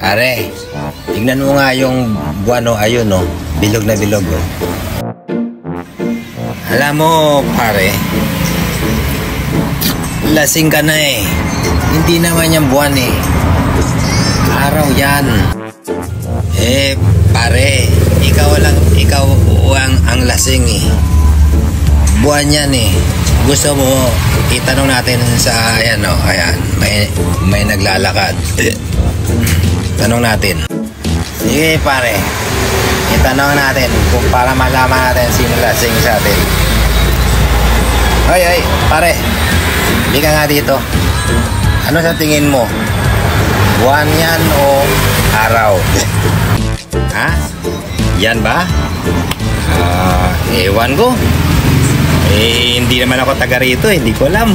Pare, tignan mo nga yung buwan, oh, ayun, oh, bilog na bilog, oh. Alam mo, pare, lasing ka na eh. Hindi naman yung buwan eh. Araw yan. Eh, pare, ikaw ang lasing eh. Buwan yan eh. Gusto mo, itanong natin sa, ayan, oh, ayan, may naglalakad. Tanong natin. Sige pare, itanong natin kung para malaman natin sino lasing sa atin. Hoy, pare, hindi ka nga dito. Ano sa tingin mo? Buwan yan o araw? Ha? Yan ba? Ewan ko. Eh, hindi naman ako taga rito, hindi ko alam.